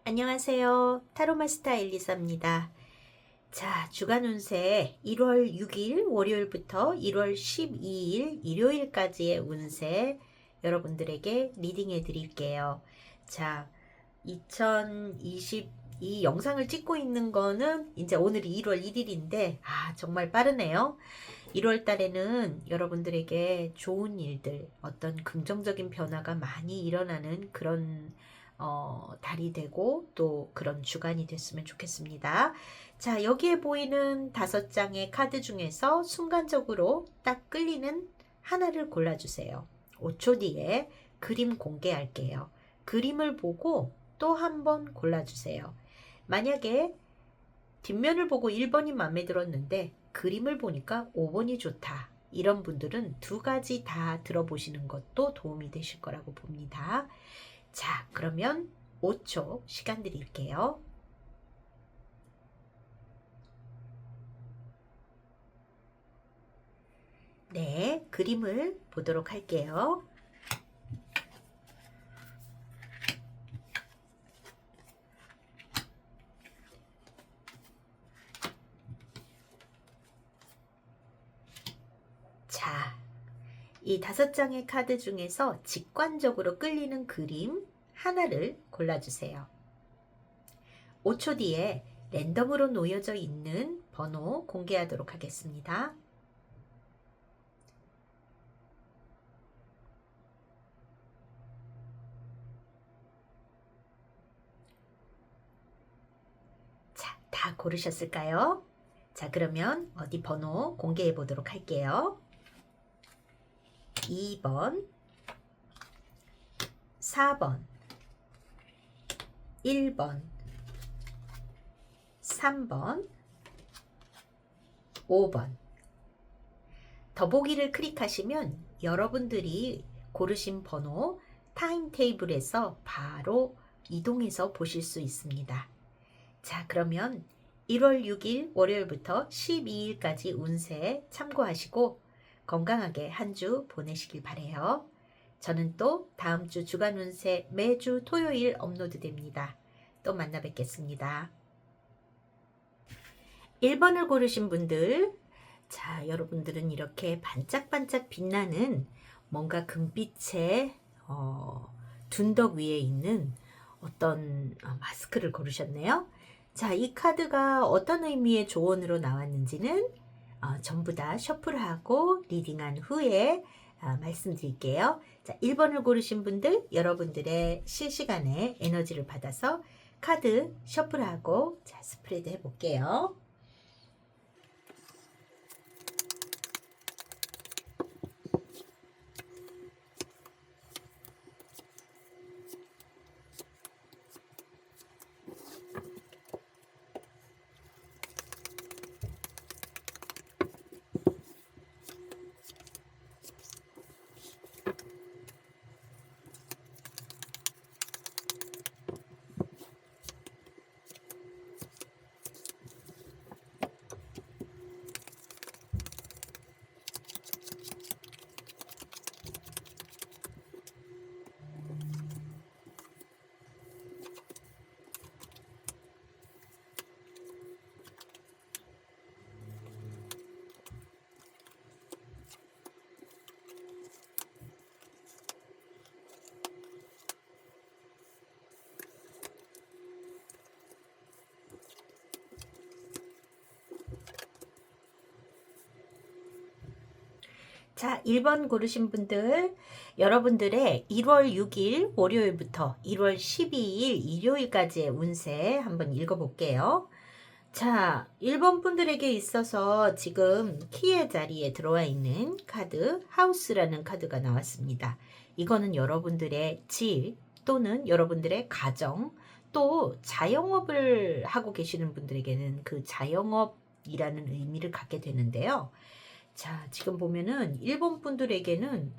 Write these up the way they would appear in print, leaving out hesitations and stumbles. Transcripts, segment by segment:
안녕하세요. 타로마스터 엘리사입니다. 자, 주간 운세 1월 6일 월요일부터 1월 12일 일요일까지의 운세 여러분들에게 리딩해 드릴게요. 자, 2022 영상을 찍고 있는 거는 이제 오늘이 1월 1일인데 정말 빠르네요. 1월 달에는 여러분들에게 좋은 일들, 어떤 긍정적인 변화가 많이 일어나는 그런 달이 되고 또 그런 주간이 됐으면 좋겠습니다. 자, 여기에 보이는 5장의 카드 중에서 순간적으로 딱 끌리는 하나를 골라주세요. 5초 뒤에 그림 공개할게요. 그림을 보고 또 한 번 골라주세요. 만약에 뒷면을 보고 1번이 마음에 들었는데 그림을 보니까 5번이 좋다. 이런 분들은 2가지 다 들어보시는 것도 도움이 되실 거라고 봅니다. 자, 그러면 5초 시간 드릴게요. 네, 그림을 보도록 할게요. 자, 이 5장의 카드 중에서 직관적으로 끌리는 그림 하나를 골라주세요. 5초 뒤에 랜덤으로 놓여져 있는 번호 공개하도록 하겠습니다. 자, 다 고르셨을까요? 자, 그러면 어디 번호 공개해 보도록 할게요. 2번, 4번, 1번, 3번, 5번. 더보기를 클릭하시면 여러분들이 고르신 번호 타임테이블에서 바로 이동해서 보실 수 있습니다. 자, 그러면 1월 6일 월요일부터 12일까지 운세 참고하시고 건강하게 한 주 보내시길 바래요. 저는 또 다음 주 주간 운세 매주 토요일 업로드 됩니다. 또 만나 뵙겠습니다. 1번을 고르신 분들, 자, 여러분들은 이렇게 반짝반짝 빛나는 뭔가 금빛의 둔덕 위에 있는 어떤 마스크를 고르셨네요. 자, 이 카드가 어떤 의미의 조언으로 나왔는지는 전부 다 셔플하고 리딩한 후에 말씀드릴게요. 자, 1번을 고르신 분들, 여러분들의 실시간에 에너지를 받아서 카드 셔플하고 자, 스프레드 해볼게요. 자, 1번 고르신 분들, 여러분들의 1월 6일 월요일부터 1월 12일 일요일까지의 운세 한번 읽어볼게요. 자, 1번 분들에게 있어서 지금 키의 자리에 들어와 있는 카드, 하우스라는 카드가 나왔습니다. 이거는 여러분들의 질 또는 여러분들의 가정, 또 자영업을 하고 계시는 분들에게는 그 자영업이라는 의미를 갖게 되는데요. 자, 지금 보면은 일본 분들에게는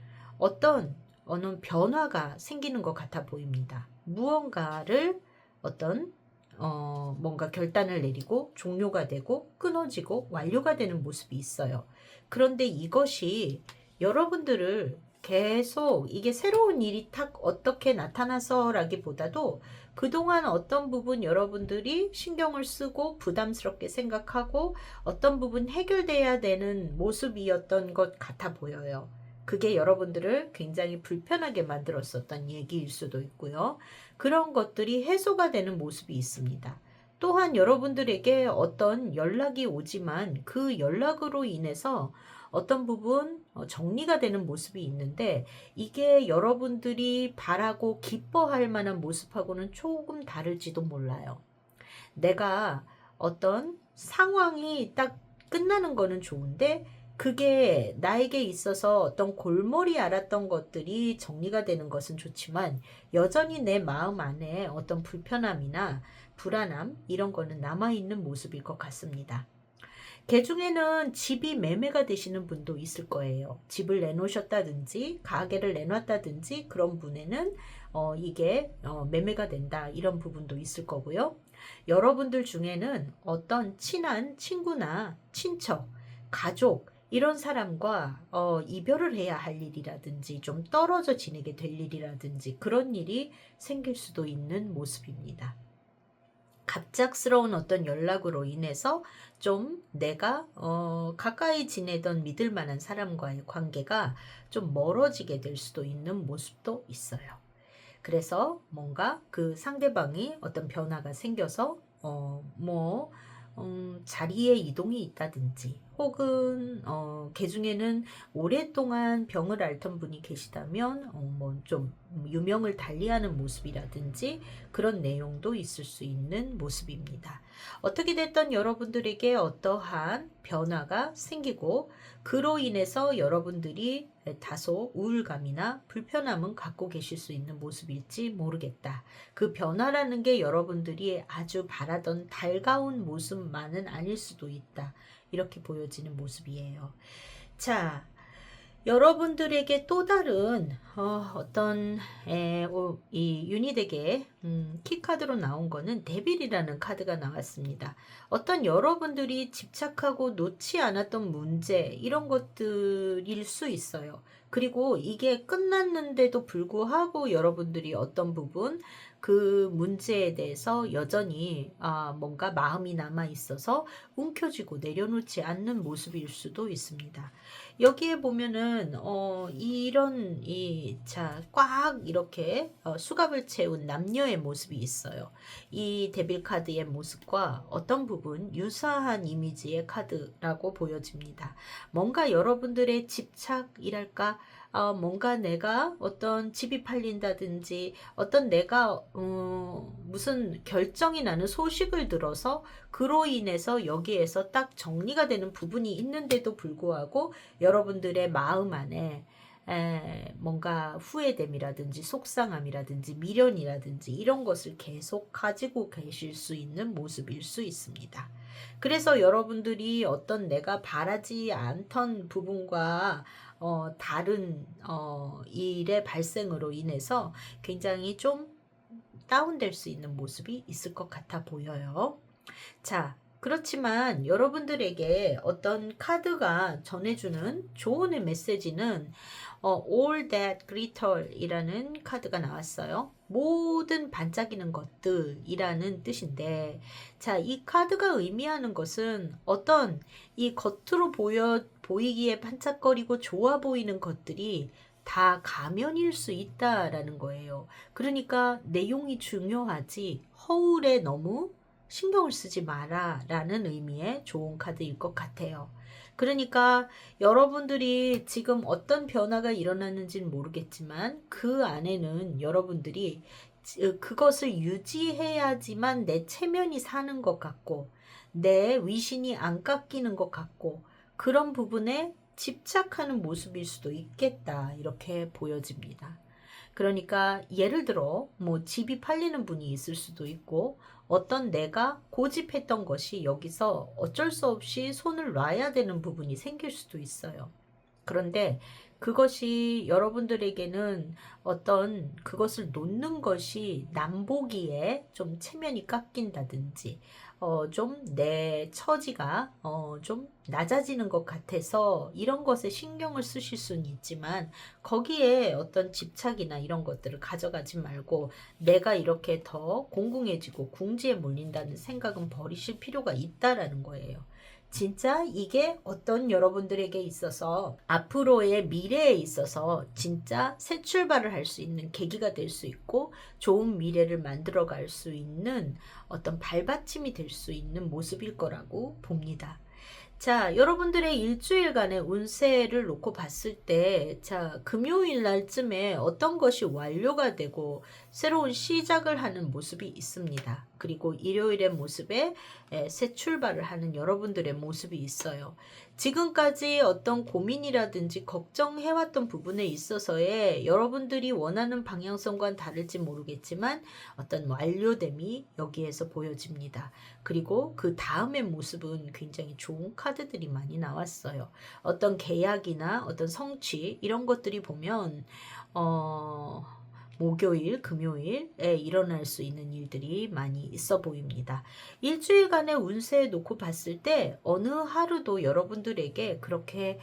어느 변화가 생기는 것 같아 보입니다. 무언가를 어떤 뭔가 결단을 내리고 종료가 되고 끊어지고 완료가 되는 모습이 있어요. 그런데 이것이 여러분들을 계속 이게 새로운 일이 탁 어떻게 나타나서라기보다도 그동안 어떤 부분 여러분들이 신경을 쓰고 부담스럽게 생각하고 어떤 부분 해결돼야 되는 모습이었던 것 같아 보여요. 그게 여러분들을 굉장히 불편하게 만들었었던 얘기일 수도 있고요. 그런 것들이 해소가 되는 모습이 있습니다. 또한 여러분들에게 어떤 연락이 오지만 그 연락으로 인해서 어떤 부분 정리가 되는 모습이 있는데 이게 여러분들이 바라고 기뻐할 만한 모습하고는 조금 다를지도 몰라요. 내가 어떤 상황이 딱 끝나는 거는 좋은데 그게 나에게 있어서 어떤 골머리 앓았던 것들이 정리가 되는 것은 좋지만 여전히 내 마음 안에 어떤 불편함이나 불안함 이런 거는 남아있는 모습일 것 같습니다. 개중에는 집이 매매가 되시는 분도 있을 거예요. 집을 내놓으셨다든지 가게를 내놨다든지 그런 분에는 이게 매매가 된다 이런 부분도 있을 거고요. 여러분들 중에는 어떤 친한 친구나 친척, 가족 이런 사람과 이별을 해야 할 일이라든지 좀 떨어져 지내게 될 일이라든지 그런 일이 생길 수도 있는 모습입니다. 갑작스러운 어떤 연락으로 인해서 좀 내가 가까이 지내던 믿을 만한 사람과의 관계가 좀 멀어지게 될 수도 있는 모습도 있어요. 그래서 뭔가 그 상대방이 어떤 변화가 생겨서 자리에 이동이 있다든지 혹은 개중에는 오랫동안 병을 앓던 분이 계시다면 뭐 좀 유명을 달리하는 모습이라든지 그런 내용도 있을 수 있는 모습입니다. 어떻게 됐든 여러분들에게 어떠한 변화가 생기고 그로 인해서 여러분들이 다소 우울감이나 불편함은 갖고 계실 수 있는 모습일지 모르겠다. 그 변화라는 게 여러분들이 아주 바라던 달가운 모습만은 아닐 수도 있다. 이렇게 보여지는 모습이에요. 자, 여러분들에게 또 다른 이 유닛에게 키카드로 나온 거는 데빌이라는 카드가 나왔습니다. 어떤 여러분들이 집착하고 놓지 않았던 문제 이런 것들일 수 있어요. 그리고 이게 끝났는데도 불구하고 여러분들이 어떤 부분 그 문제에 대해서 여전히 뭔가 마음이 남아 있어서 움켜쥐고 내려놓지 않는 모습일 수도 있습니다. 여기에 보면은 이런 꽉 이렇게 수갑을 채운 남녀의 모습이 있어요. 이 데빌 카드의 모습과 어떤 부분 유사한 이미지의 카드라고 보여집니다. 뭔가 여러분들의 집착이랄까 뭔가 내가 어떤 집이 팔린다든지 어떤 내가 무슨 결정이 나는 소식을 들어서 그로 인해서 여기에서 딱 정리가 되는 부분이 있는데도 불구하고 여러분들의 마음 안에 뭔가 후회됨이라든지 속상함이라든지 미련이라든지 이런 것을 계속 가지고 계실 수 있는 모습일 수 있습니다. 그래서 여러분들이 어떤 내가 바라지 않던 부분과 다른 일의 발생으로 인해서 굉장히 좀 다운될 수 있는 모습이 있을 것 같아 보여요. 자, 그렇지만 여러분들에게 어떤 카드가 전해주는 조언의 메시지는 All That Glitter 이라는 카드가 나왔어요. 모든 반짝이는 것들이라는 뜻인데, 자, 이 카드가 의미하는 것은 어떤 이 겉으로 보이기에 반짝거리고 좋아 보이는 것들이 다 가면일 수 있다라는 거예요. 그러니까 내용이 중요하지 허울에 너무 신경을 쓰지 마라 라는 의미의 좋은 카드일 것 같아요. 그러니까 여러분들이 지금 어떤 변화가 일어나는지는 모르겠지만 그 안에는 여러분들이 그것을 유지해야지만 내 체면이 사는 것 같고 내 위신이 안 깎이는 것 같고 그런 부분에 집착하는 모습일 수도 있겠다 이렇게 보여집니다. 그러니까 예를 들어 뭐 집이 팔리는 분이 있을 수도 있고 어떤 내가 고집했던 것이 여기서 어쩔 수 없이 손을 놔야 되는 부분이 생길 수도 있어요. 그런데 그것이 여러분들에게는 어떤 그것을 놓는 것이 남보기에 좀 체면이 깎인다든지 좀 내 처지가 좀 낮아지는 것 같아서 이런 것에 신경을 쓰실 수는 있지만 거기에 어떤 집착이나 이런 것들을 가져가지 말고 내가 이렇게 더 공공해지고 궁지에 몰린다는 생각은 버리실 필요가 있다라는 거예요. 진짜 이게 어떤 여러분들에게 있어서 앞으로의 미래에 있어서 진짜 새 출발을 할 수 있는 계기가 될 수 있고 좋은 미래를 만들어 갈 수 있는 어떤 발받침이 될 수 있는 모습일 거라고 봅니다. 자, 여러분들의 일주일간의 운세를 놓고 봤을 때, 자, 금요일 날쯤에 어떤 것이 완료가 되고 새로운 시작을 하는 모습이 있습니다. 그리고 일요일의 모습에 새 출발을 하는 여러분들의 모습이 있어요. 지금까지 어떤 고민이라든지 걱정해왔던 부분에 있어서의 여러분들이 원하는 방향성과는 다를지 모르겠지만 어떤 완료됨이 여기에서 보여집니다. 그리고 그 다음의 모습은 굉장히 좋은 카드들이 많이 나왔어요. 어떤 계약이나 어떤 성취 이런 것들이 보면 목요일, 금요일에 일어날 수 있는 일들이 많이 있어 보입니다. 일주일간의 운세 놓고 봤을 때 어느 하루도 여러분들에게 그렇게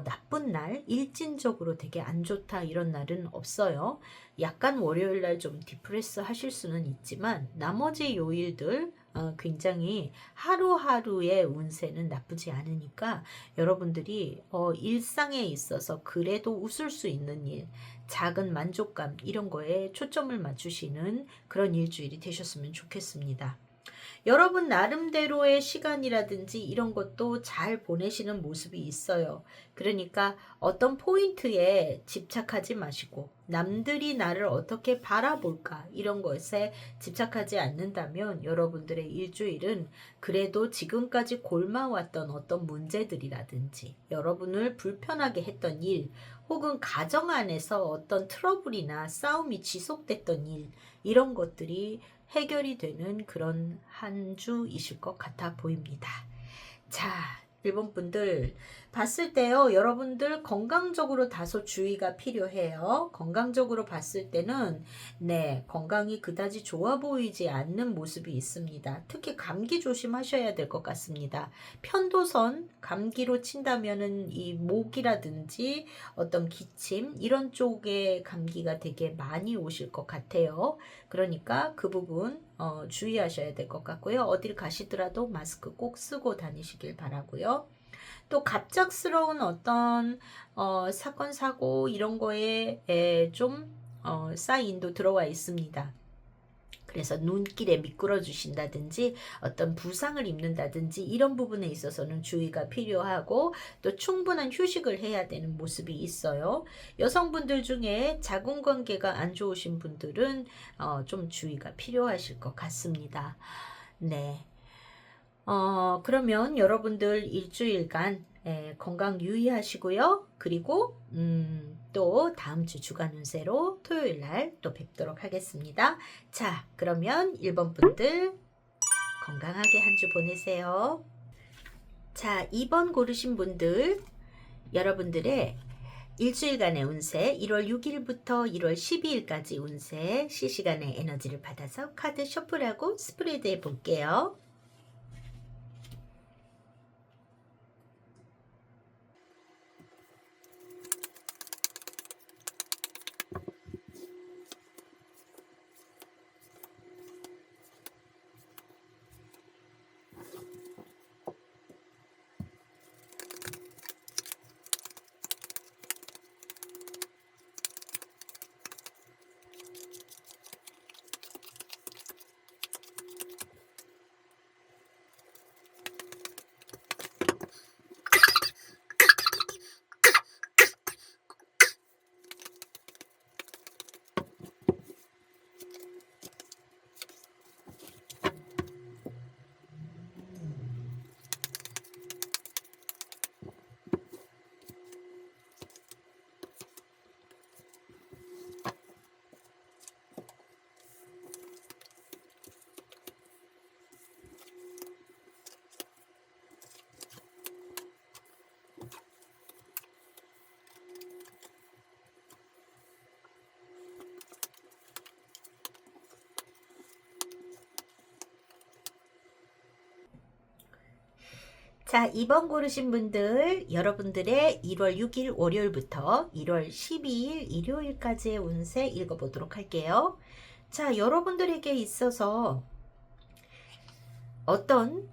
나쁜 날, 일진적으로 되게 안 좋다 이런 날은 없어요. 약간 월요일 날 좀 디프레스 하실 수는 있지만 나머지 요일들 굉장히 하루하루의 운세는 나쁘지 않으니까 여러분들이 일상에 있어서 그래도 웃을 수 있는 일, 작은 만족감 이런 거에 초점을 맞추시는 그런 일주일이 되셨으면 좋겠습니다. 여러분 나름대로의 시간이라든지 이런 것도 잘 보내시는 모습이 있어요. 그러니까 어떤 포인트에 집착하지 마시고 남들이 나를 어떻게 바라볼까 이런 것에 집착하지 않는다면 여러분들의 일주일은 그래도 지금까지 골마왔던 어떤 문제들이라든지 여러분을 불편하게 했던 일 혹은 가정 안에서 어떤 트러블이나 싸움이 지속됐던 일 이런 것들이 해결이 되는 그런 한 주이실 것 같아 보입니다. 자, 일본 분들 봤을 때요. 여러분들 건강적으로 다소 주의가 필요해요. 건강적으로 봤을 때는 네, 건강이 그다지 좋아 보이지 않는 모습이 있습니다. 특히 감기 조심하셔야 될 것 같습니다. 편도선 감기로 친다면은 이 목이라든지 어떤 기침 이런 쪽에 감기가 되게 많이 오실 것 같아요. 그러니까 그 부분 주의하셔야 될 것 같고요. 어딜 가시더라도 마스크 꼭 쓰고 다니시길 바라고요. 또 갑작스러운 어떤 사건 사고 이런 거에 좀 사인도 들어와 있습니다. 그래서 눈길에 미끄러 주신다든지 어떤 부상을 입는다든지 이런 부분에 있어서는 주의가 필요하고 또 충분한 휴식을 해야 되는 모습이 있어요. 여성분들 중에 자궁관계가 안 좋으신 분들은 좀 주의가 필요하실 것 같습니다. 네. 그러면 여러분들 일주일간 건강 유의하시고요. 그리고 또 다음 주 주간 운세로 토요일 날 또 뵙도록 하겠습니다. 자, 그러면 1번 분들 건강하게 한 주 보내세요. 자, 2번 고르신 분들 여러분들의 일주일간의 운세 1월 6일부터 1월 12일까지 운세 실시간의 에너지를 받아서 카드 셔플하고 스프레드 해볼게요. 자, 2번 고르신 분들, 여러분들의 1월 6일 월요일부터 1월 12일 일요일까지의 운세 읽어보도록 할게요. 자, 여러분들에게 있어서 어떤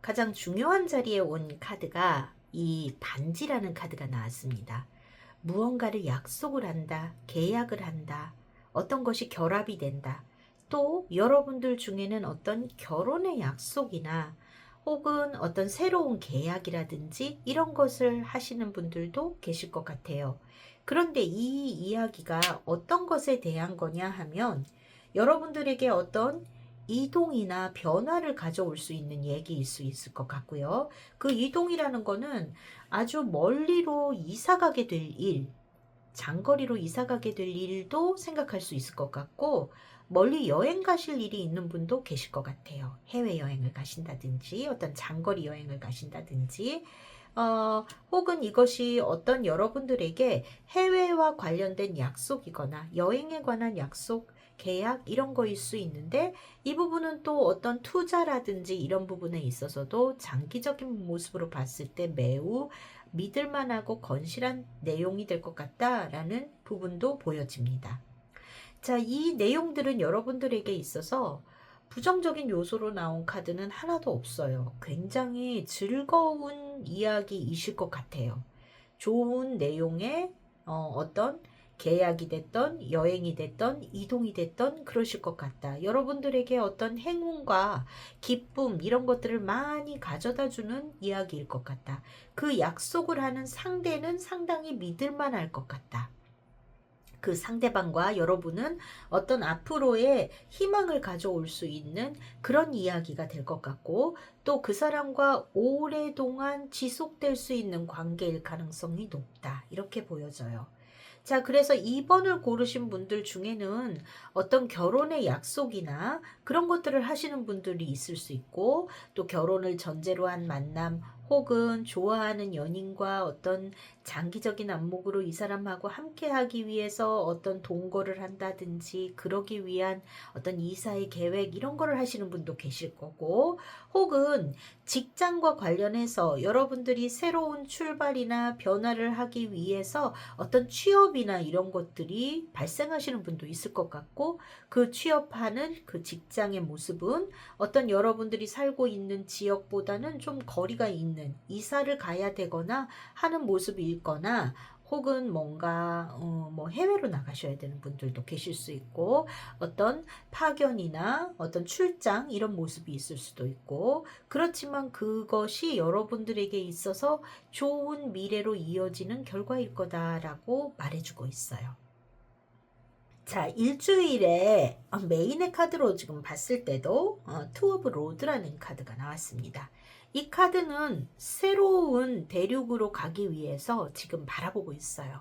가장 중요한 자리에 온 카드가 이 반지라는 카드가 나왔습니다. 무언가를 약속을 한다, 계약을 한다, 어떤 것이 결합이 된다. 또 여러분들 중에는 어떤 결혼의 약속이나 혹은 어떤 새로운 계약이라든지 이런 것을 하시는 분들도 계실 것 같아요. 그런데 이 이야기가 어떤 것에 대한 거냐 하면 여러분들에게 어떤 이동이나 변화를 가져올 수 있는 얘기일 수 있을 것 같고요. 그 이동이라는 거는 아주 멀리로 이사 가게 될 일, 장거리로 이사 가게 될 일도 생각할 수 있을 것 같고, 멀리 여행 가실 일이 있는 분도 계실 것 같아요. 해외여행을 가신다든지, 어떤 장거리 여행을 가신다든지, 혹은 이것이 어떤 여러분들에게 해외와 관련된 약속이거나 여행에 관한 약속, 계약 이런 거일 수 있는데 이 부분은 또 어떤 투자라든지 이런 부분에 있어서도 장기적인 모습으로 봤을 때 매우 믿을만하고 건실한 내용이 될 것 같다라는 부분도 보여집니다. 자, 이 내용들은 여러분들에게 있어서 부정적인 요소로 나온 카드는 하나도 없어요. 굉장히 즐거운 이야기이실 것 같아요. 좋은 내용의 어떤 계약이 됐던 여행이 됐던 이동이 됐던 그러실 것 같다. 여러분들에게 어떤 행운과 기쁨 이런 것들을 많이 가져다 주는 이야기일 것 같다. 그 약속을 하는 상대는 상당히 믿을 만할 것 같다. 그 상대방과 여러분은 어떤 앞으로의 희망을 가져올 수 있는 그런 이야기가 될 것 같고 또 그 사람과 오랫동안 지속될 수 있는 관계일 가능성이 높다. 이렇게 보여져요. 자, 그래서 2번을 고르신 분들 중에는 어떤 결혼의 약속이나 그런 것들을 하시는 분들이 있을 수 있고 또 결혼을 전제로 한 만남 혹은 좋아하는 연인과 어떤 장기적인 안목으로 이 사람하고 함께 하기 위해서 어떤 동거를 한다든지 그러기 위한 어떤 이사의 계획 이런 거를 하시는 분도 계실 거고 혹은 직장과 관련해서 여러분들이 새로운 출발이나 변화를 하기 위해서 어떤 취업이나 이런 것들이 발생하시는 분도 있을 것 같고 그 취업하는 그 직장의 모습은 어떤 여러분들이 살고 있는 지역보다는 좀 거리가 있는 이사를 가야 되거나 하는 모습이 있거나 혹은 뭔가 뭐 해외로 나가셔야 되는 분들도 계실 수 있고 어떤 파견이나 어떤 출장 이런 모습이 있을 수도 있고 그렇지만 그것이 여러분들에게 있어서 좋은 미래로 이어지는 결과일 거다라고 말해주고 있어요. 자, 일주일에 메인의 카드로 지금 봤을 때도 투 오브 로드라는 카드가 나왔습니다. 이 카드는 새로운 대륙으로 가기 위해서 지금 바라보고 있어요.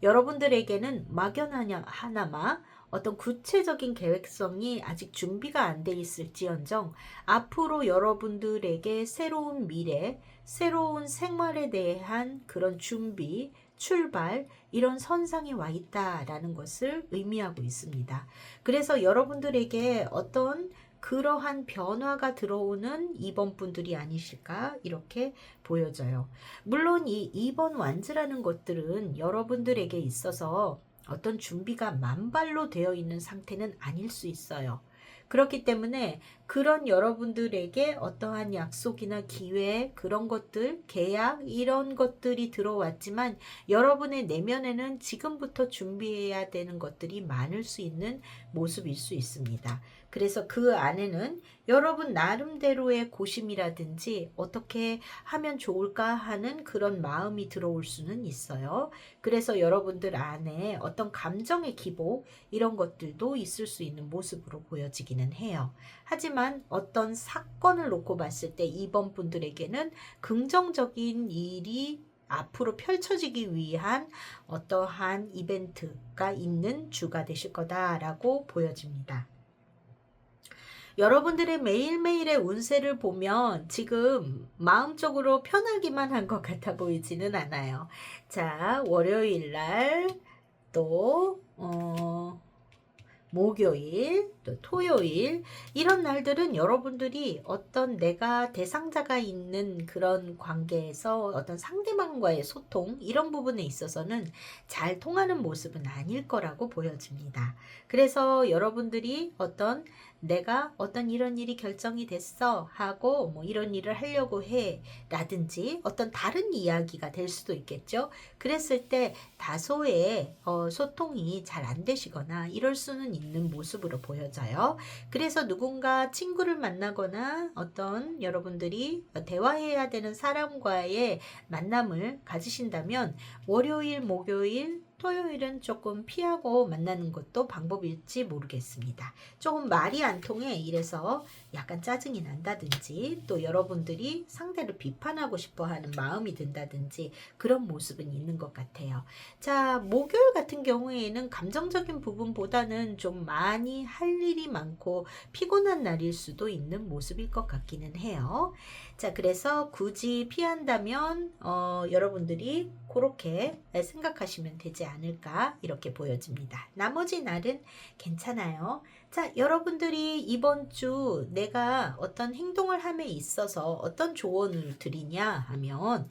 여러분들에게는 막연하냐 하나마 어떤 구체적인 계획성이 아직 준비가 안 돼 있을지언정 앞으로 여러분들에게 새로운 미래, 새로운 생활에 대한 그런 준비, 출발 이런 선상에 와 있다라는 것을 의미하고 있습니다. 그래서 여러분들에게 어떤 그러한 변화가 들어오는 2번 분들이 아니실까 이렇게 보여져요. 물론 이 2번 완즈라는 것들은 여러분들에게 있어서 어떤 준비가 만발로 되어 있는 상태는 아닐 수 있어요. 그렇기 때문에 그런 여러분들에게 어떠한 약속이나 기회, 그런 것들, 계약 이런 것들이 들어왔지만 여러분의 내면에는 지금부터 준비해야 되는 것들이 많을 수 있는 모습일 수 있습니다. 그래서 그 안에는 여러분 나름대로의 고심이라든지 어떻게 하면 좋을까 하는 그런 마음이 들어올 수는 있어요. 그래서 여러분들 안에 어떤 감정의 기복 이런 것들도 있을 수 있는 모습으로 보여지기는 해요. 하지만 어떤 사건을 놓고 봤을 때 이번 분들에게는 긍정적인 일이 앞으로 펼쳐지기 위한 어떠한 이벤트가 있는 주가 되실 거다라고 보여집니다. 여러분들의 매일매일의 운세를 보면 지금 마음적으로 편하기만 한 것 같아 보이지는 않아요. 자, 월요일 날 또 목요일, 또 토요일 이런 날들은 여러분들이 어떤 내가 대상자가 있는 그런 관계에서 어떤 상대방과의 소통 이런 부분에 있어서는 잘 통하는 모습은 아닐 거라고 보여집니다. 그래서 여러분들이 내가 어떤 이런 일이 결정이 됐어 하고 뭐 이런 일을 하려고 해 라든지 어떤 다른 이야기가 될 수도 있겠죠. 그랬을 때 다소의 소통이 잘 안 되시거나 이럴 수는 있는 모습으로 보여져요. 그래서 누군가 친구를 만나거나 어떤 여러분들이 대화해야 되는 사람과의 만남을 가지신다면 월요일, 목요일, 토요일은 조금 피하고 만나는 것도 방법일지 모르겠습니다. 조금 말이 안 통해 이래서 약간 짜증이 난다든지 또 여러분들이 상대를 비판하고 싶어 하는 마음이 든다든지 그런 모습은 있는 것 같아요. 자, 목요일 같은 경우에는 감정적인 부분보다는 좀 많이 할 일이 많고 피곤한 날일 수도 있는 모습일 것 같기는 해요. 자, 그래서 굳이 피한다면 여러분들이 그렇게 생각하시면 되지 않을까 이렇게 보여집니다. 나머지 날은 괜찮아요. 자, 여러분들이 이번 주 내가 어떤 행동을 함에 있어서 어떤 조언을 드리냐 하면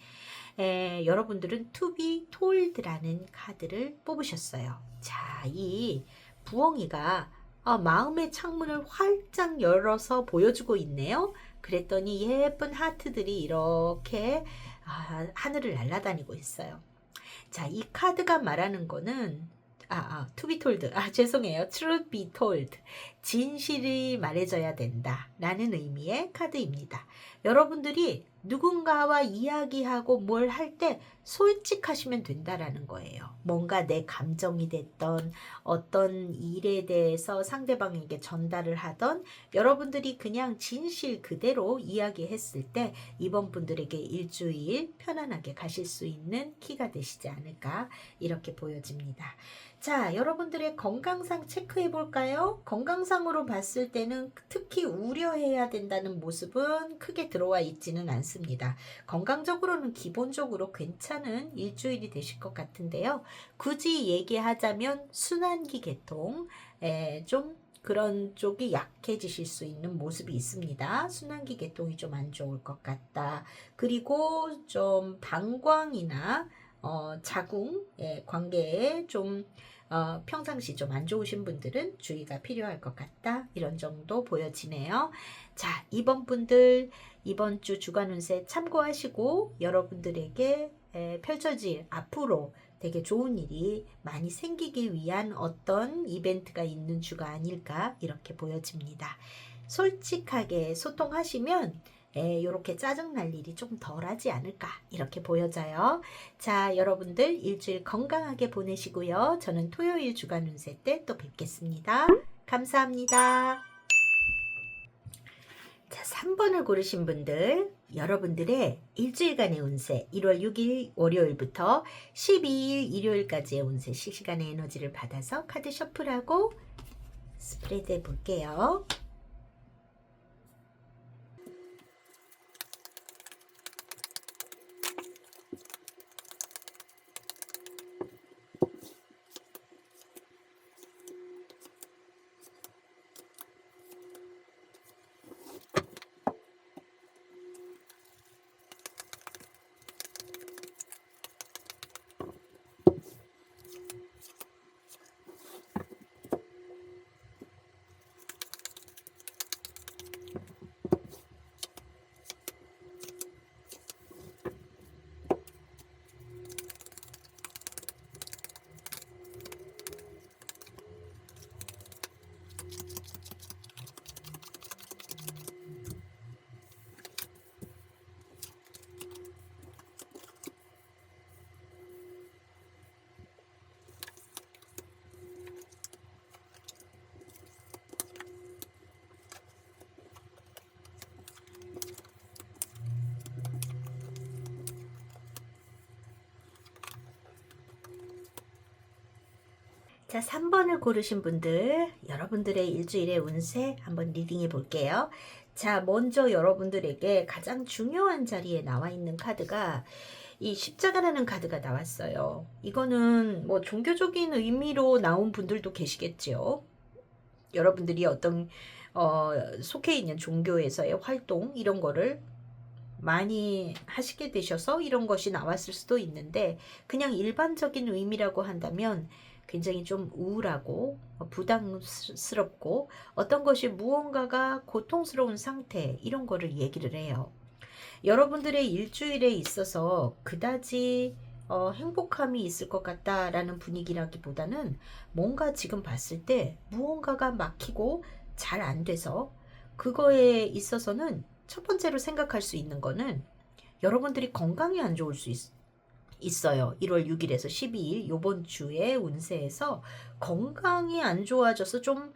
여러분들은 To be told라는 카드를 뽑으셨어요. 자, 이 부엉이가 마음의 창문을 활짝 열어서 보여주고 있네요. 그랬더니 예쁜 하트들이 이렇게 하늘을 날아다니고 있어요. 자, 이 카드가 말하는 거는 to be told. 죄송해요. truth be told. 진실이 말해져야 된다. 라는 의미의 카드입니다. 여러분들이 누군가와 이야기하고 뭘 할 때 솔직하시면 된다라는 거예요. 뭔가 내 감정이 됐던 어떤 일에 대해서 상대방에게 전달을 하던 여러분들이 그냥 진실 그대로 이야기했을 때 이번 분들에게 일주일 편안하게 가실 수 있는 키가 되시지 않을까 이렇게 보여집니다. 자, 여러분들의 건강상 체크해 볼까요? 건강상으로 봤을 때는 특히 우려해야 된다는 모습은 크게 들어와 있지는 않습니다. 건강적으로는 기본적으로 괜찮은 일주일이 되실 것 같은데요. 굳이 얘기하자면 순환기 계통, 좀 그런 쪽이 약해지실 수 있는 모습이 있습니다. 순환기 계통이 좀 안 좋을 것 같다. 그리고 좀 방광이나 자궁 관계에 좀 평상시 좀 안 좋으신 분들은 주의가 필요할 것 같다. 이런 정도 보여지네요. 자, 이번 분들 이번 주 주간 운세 참고하시고 여러분들에게 펼쳐질 앞으로 되게 좋은 일이 많이 생기기 위한 어떤 이벤트가 있는 주가 아닐까 이렇게 보여집니다. 솔직하게 소통하시면 이렇게 짜증날 일이 좀 덜하지 않을까 이렇게 보여져요. 자, 여러분들 일주일 건강하게 보내시고요. 저는 토요일 주간 운세 때 또 뵙겠습니다. 감사합니다. 자, 3번을 고르신 분들 여러분들의 일주일간의 운세 1월 6일 월요일부터 12일 일요일까지의 운세 실시간의 에너지를 받아서 카드 셔플하고 스프레드 해볼게요. 자, 3번을 고르신 분들, 여러분들의 일주일의 운세 한번 리딩해 볼게요. 자, 먼저 여러분들에게 가장 중요한 자리에 나와 있는 카드가 이 십자가라는 카드가 나왔어요. 이거는 뭐 종교적인 의미로 나온 분들도 계시겠죠. 여러분들이 어떤 속해 있는 종교에서의 활동 이런 거를 많이 하시게 되셔서 이런 것이 나왔을 수도 있는데, 그냥 일반적인 의미라고 한다면 굉장히 좀 우울하고 부담스럽고 어떤 것이 무언가가 고통스러운 상태, 이런 거를 얘기를 해요. 여러분들의 일주일에 있어서 그다지 행복함이 있을 것 같다라는 분위기라기보다는 뭔가 지금 봤을 때 무언가가 막히고 잘 안 돼서, 그거에 있어서는 첫 번째로 생각할 수 있는 거는 여러분들이 건강이 안 좋을 수 있어요. 1월 6일에서 12일 요번 주에 운세에서 건강이 안 좋아져서 좀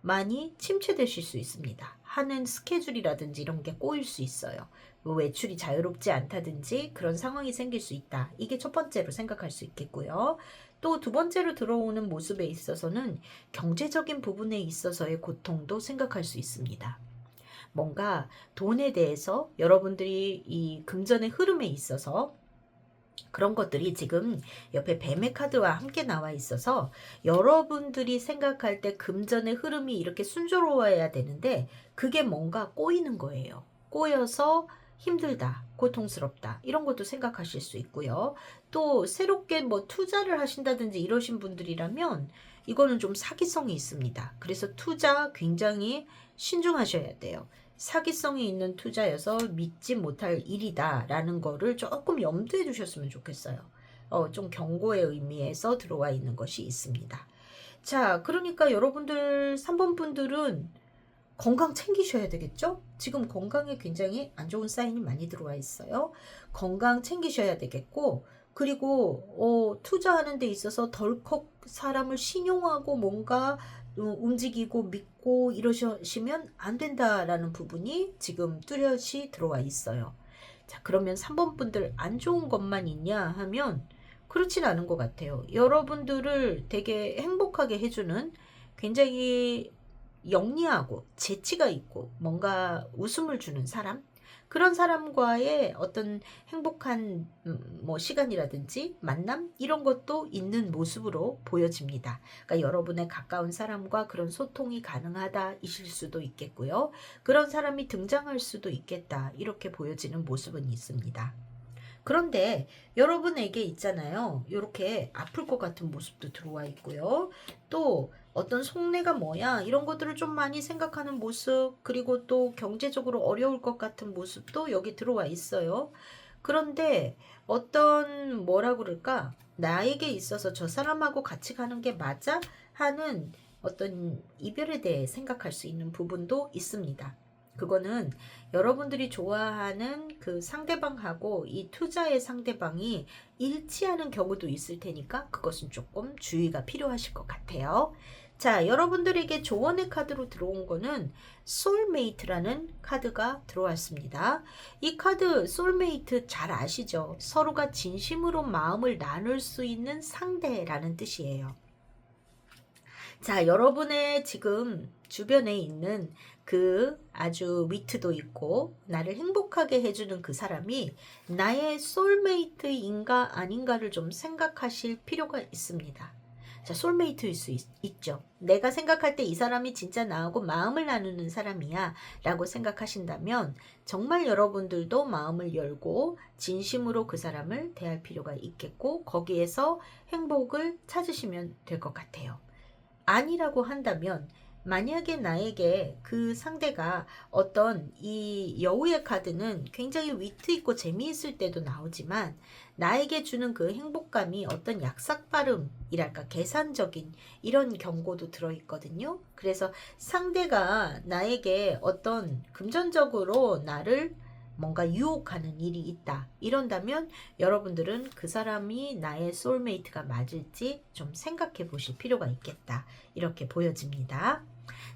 많이 침체되실 수 있습니다. 하는 스케줄이라든지 이런 게 꼬일 수 있어요. 뭐 외출이 자유롭지 않다든지 그런 상황이 생길 수 있다. 이게 첫 번째로 생각할 수 있겠고요. 또 두 번째로 들어오는 모습에 있어서는 경제적인 부분에 있어서의 고통도 생각할 수 있습니다. 뭔가 돈에 대해서 여러분들이 이 금전의 흐름에 있어서 그런 것들이 지금 옆에 뱀의 카드와 함께 나와 있어서 여러분들이 생각할 때 금전의 흐름이 이렇게 순조로워야 되는데 그게 뭔가 꼬이는 거예요. 꼬여서 힘들다, 고통스럽다, 이런 것도 생각하실 수 있고요. 또 새롭게 뭐 투자를 하신다든지 이러신 분들이라면 이거는 좀 사기성이 있습니다. 그래서 투자 굉장히 신중하셔야 돼요. 사기성이 있는 투자여서 믿지 못할 일이다 라는 거를 조금 염두에 두셨으면 좋겠어요. 좀 경고의 의미에서 들어와 있는 것이 있습니다. 자, 그러니까 여러분들 3번 분들은 건강 챙기셔야 되겠죠? 지금 건강에 굉장히 안 좋은 사인이 많이 들어와 있어요. 건강 챙기셔야 되겠고, 그리고 투자하는 데 있어서 덜컥 사람을 신용하고 뭔가 움직이고 믿고 이러시면 안 된다라는 부분이 지금 뚜렷이 들어와 있어요. 자, 그러면 3번 분들 안 좋은 것만 있냐 하면 그렇진 않은 것 같아요. 여러분들을 되게 행복하게 해주는, 굉장히 영리하고 재치가 있고 뭔가 웃음을 주는 사람, 그런 사람과의 어떤 행복한 뭐 시간이라든지 만남 이런 것도 있는 모습으로 보여집니다. 그러니까 여러분의 가까운 사람과 그런 소통이 가능하다이실 수도 있겠고요. 그런 사람이 등장할 수도 있겠다, 이렇게 보여지는 모습은 있습니다. 그런데 여러분에게 있잖아요, 이렇게 아플 것 같은 모습도 들어와 있고요. 또 어떤 속내가 뭐야 이런 것들을 좀 많이 생각하는 모습, 그리고 또 경제적으로 어려울 것 같은 모습도 여기 들어와 있어요. 그런데 어떤 뭐라 그럴까, 나에게 있어서 저 사람하고 같이 가는 게 맞아 하는 어떤 이별에 대해 생각할 수 있는 부분도 있습니다. 그거는 여러분들이 좋아하는 그 상대방하고 이 투자의 상대방이 일치하는 경우도 있을 테니까 그것은 조금 주의가 필요하실 것 같아요. 자, 여러분들에게 조언의 카드로 들어온 거는 소울메이트라는 카드가 들어왔습니다. 이 카드 소울메이트 잘 아시죠? 서로가 진심으로 마음을 나눌 수 있는 상대라는 뜻이에요. 자, 여러분의 지금 주변에 있는 그 아주 위트도 있고 나를 행복하게 해주는 그 사람이 나의 소울메이트인가 아닌가를 좀 생각하실 필요가 있습니다. 자, 소울메이트일 수 있죠. 내가 생각할 때 이 사람이 진짜 나하고 마음을 나누는 사람이야 라고 생각하신다면 정말 여러분들도 마음을 열고 진심으로 그 사람을 대할 필요가 있겠고, 거기에서 행복을 찾으시면 될 것 같아요. 아니라고 한다면, 만약에 나에게 그 상대가 어떤, 이 여우의 카드는 굉장히 위트 있고 재미있을 때도 나오지만 나에게 주는 그 행복감이 어떤 약삭빠름이랄까 계산적인 이런 경고도 들어있거든요. 그래서 상대가 나에게 어떤 금전적으로 나를 뭔가 유혹하는 일이 있다 이런다면 여러분들은 그 사람이 나의 소울메이트가 맞을지 좀 생각해 보실 필요가 있겠다, 이렇게 보여집니다.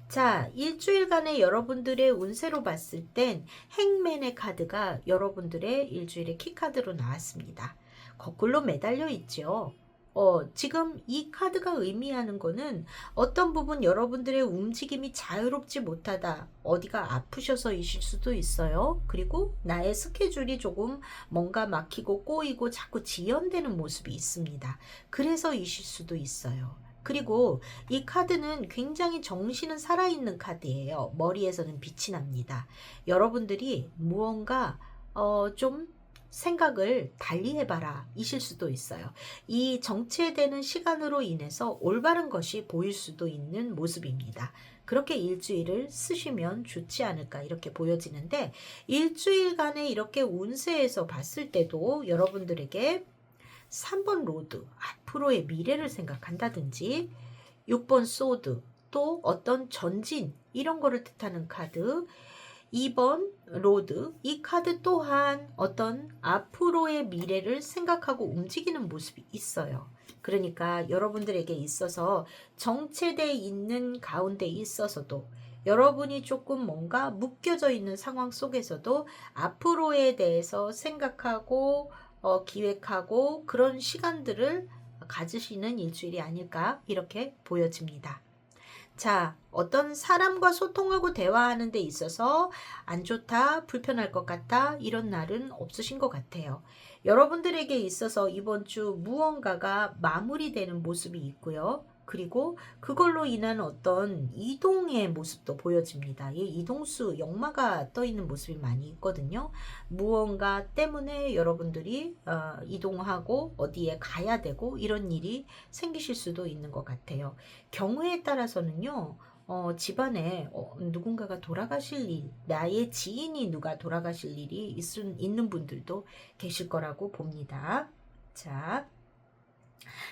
자, 일주일간의 여러분들의 운세로 봤을 땐 행맨의 카드가 여러분들의 일주일의 키카드로 나왔습니다. 거꾸로 매달려 있죠. 지금 이 카드가 의미하는 거는 어떤 부분 여러분들의 움직임이 자유롭지 못하다, 어디가 아프셔서이실 수도 있어요. 그리고 나의 스케줄이 조금 뭔가 막히고 꼬이고 자꾸 지연되는 모습이 있습니다. 그래서이실 수도 있어요. 그리고 이 카드는 굉장히 정신은 살아있는 카드예요. 머리에서는 빛이 납니다. 여러분들이 무언가 좀 생각을 달리 해봐라 이실 수도 있어요. 이 정체되는 시간으로 인해서 올바른 것이 보일 수도 있는 모습입니다. 그렇게 일주일을 쓰시면 좋지 않을까 이렇게 보여지는데, 일주일간의 이렇게 운세에서 봤을 때도 여러분들에게 3번 로드, 앞으로의 미래를 생각한다든지, 6번 소드, 또 어떤 전진 이런 거를 뜻하는 카드, 2번 로드, 이 카드 또한 어떤 앞으로의 미래를 생각하고 움직이는 모습이 있어요. 그러니까 여러분들에게 있어서 정체되어 있는 가운데 있어서도, 여러분이 조금 뭔가 묶여져 있는 상황 속에서도 앞으로에 대해서 생각하고 기획하고 그런 시간들을 가지시는 일주일이 아닐까 이렇게 보여집니다. 자, 어떤 사람과 소통하고 대화하는 데 있어서 안 좋다, 불편할 것 같다, 이런 날은 없으신 것 같아요. 여러분들에게 있어서 이번 주 무언가가 마무리되는 모습이 있고요. 그리고 그걸로 인한 어떤 이동의 모습도 보여집니다. 이 이동수, 역마가 떠 있는 모습이 많이 있거든요. 무언가 때문에 여러분들이 이동하고 어디에 가야 되고 이런 일이 생기실 수도 있는 것 같아요. 경우에 따라서는요, 집안에 누군가가 돌아가실 일, 나의 지인이 누가 돌아가실 일이 있는 분들도 계실 거라고 봅니다. 자,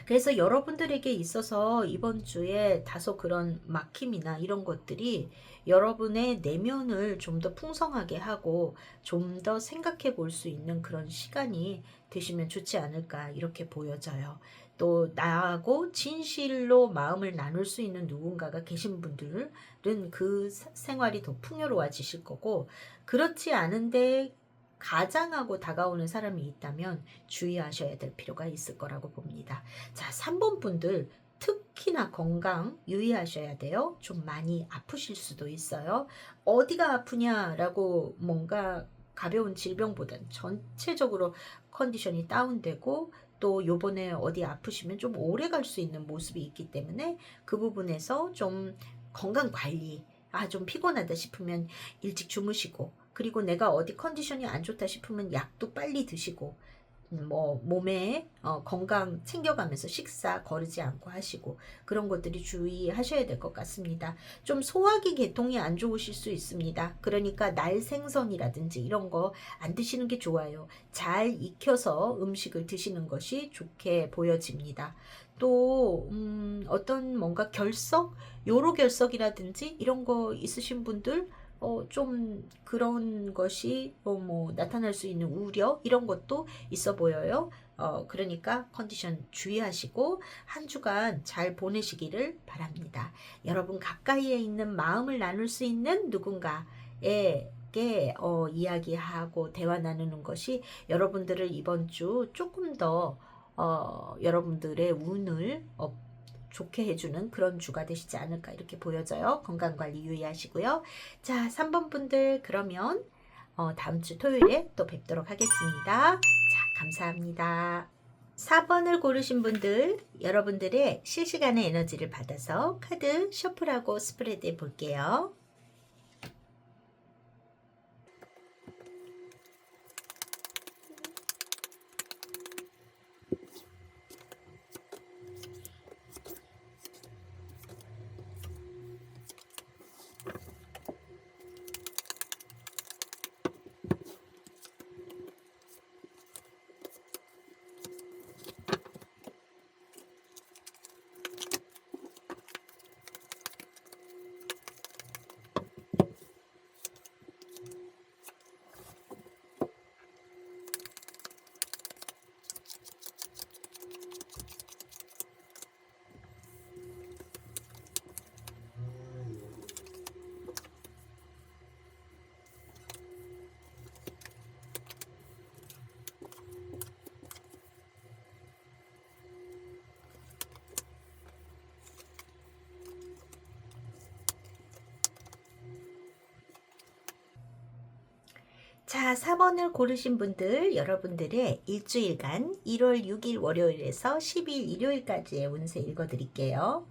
그래서 여러분들에게 있어서 이번 주에 다소 그런 막힘이나 이런 것들이 여러분의 내면을 좀 더 풍성하게 하고 좀 더 생각해 볼 수 있는 그런 시간이 되시면 좋지 않을까 이렇게 보여져요. 또 나하고 진실로 마음을 나눌 수 있는 누군가가 계신 분들은 그 생활이 더 풍요로워지실 거고, 그렇지 않은데 가장하고 다가오는 사람이 있다면 주의하셔야 될 필요가 있을 거라고 봅니다. 자, 3번 분들 특히나 건강 유의하셔야 돼요. 좀 많이 아프실 수도 있어요. 어디가 아프냐라고 뭔가 가벼운 질병보다는 전체적으로 컨디션이 다운되고, 또 요번에 어디 아프시면 좀 오래 갈 수 있는 모습이 있기 때문에 그 부분에서 좀 건강 관리, 좀 피곤하다 싶으면 일찍 주무시고, 그리고 내가 어디 컨디션이 안 좋다 싶으면 약도 빨리 드시고, 뭐 몸에 건강 챙겨가면서 식사 거르지 않고 하시고, 그런 것들이 주의하셔야 될 것 같습니다. 좀 소화기 계통이 안 좋으실 수 있습니다. 그러니까 날생선이라든지 이런 거 안 드시는 게 좋아요. 잘 익혀서 음식을 드시는 것이 좋게 보여집니다. 또 어떤 뭔가 결석, 요로 결석이라든지 이런 거 있으신 분들, 좀 그런 것이 뭐 나타날 수 있는 우려 이런 것도 있어 보여요. 그러니까 컨디션 주의하시고 한 주간 잘 보내시기를 바랍니다. 여러분 가까이에 있는 마음을 나눌 수 있는 누군가에게 이야기하고 대화 나누는 것이 여러분들을 이번 주 조금 더 여러분들의 운을 좋게 해주는 그런 주가 되시지 않을까 이렇게 보여져요. 건강관리 유의하시고요. 자, 3번 분들 그러면 다음 주 토요일에 또 뵙도록 하겠습니다. 자, 감사합니다. 4번을 고르신 분들, 여러분들의 실시간의 에너지를 받아서 카드 셔플하고 스프레드 해 볼게요. 자, 4번을 고르신 분들, 여러분들의 일주일간 1월 6일 월요일에서 10일 일요일까지의 운세 읽어드릴게요.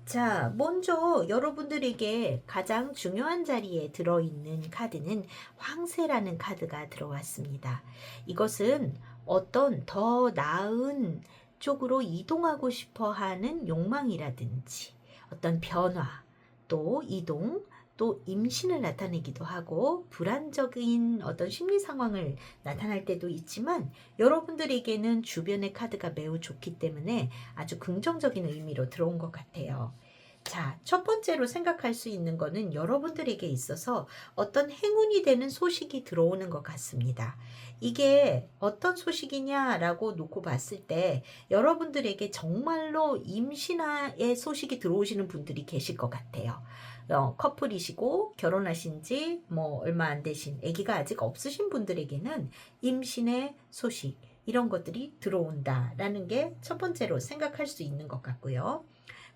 자, 먼저 여러분들에게 가장 중요한 자리에 들어있는 카드는 황새라는 카드가 들어왔습니다. 이것은 어떤 더 나은 쪽으로 이동하고 싶어 하는 욕망이라든지 어떤 변화, 또 이동, 또 임신을 나타내기도 하고 불안적인 어떤 심리 상황을 나타날 때도 있지만 여러분들에게는 주변의 카드가 매우 좋기 때문에 아주 긍정적인 의미로 들어온 것 같아요. 자, 첫 번째로 생각할 수 있는 거는 여러분들에게 있어서 어떤 행운이 되는 소식이 들어오는 것 같습니다. 이게 어떤 소식이냐라고 놓고 봤을 때 여러분들에게 정말로 임신의 소식이 들어오시는 분들이 계실 것 같아요. 커플이시고 결혼하신 지 뭐 얼마 안 되신 아기가 아직 없으신 분들에게는 임신의 소식 이런 것들이 들어온다라는 게 첫 번째로 생각할 수 있는 것 같고요.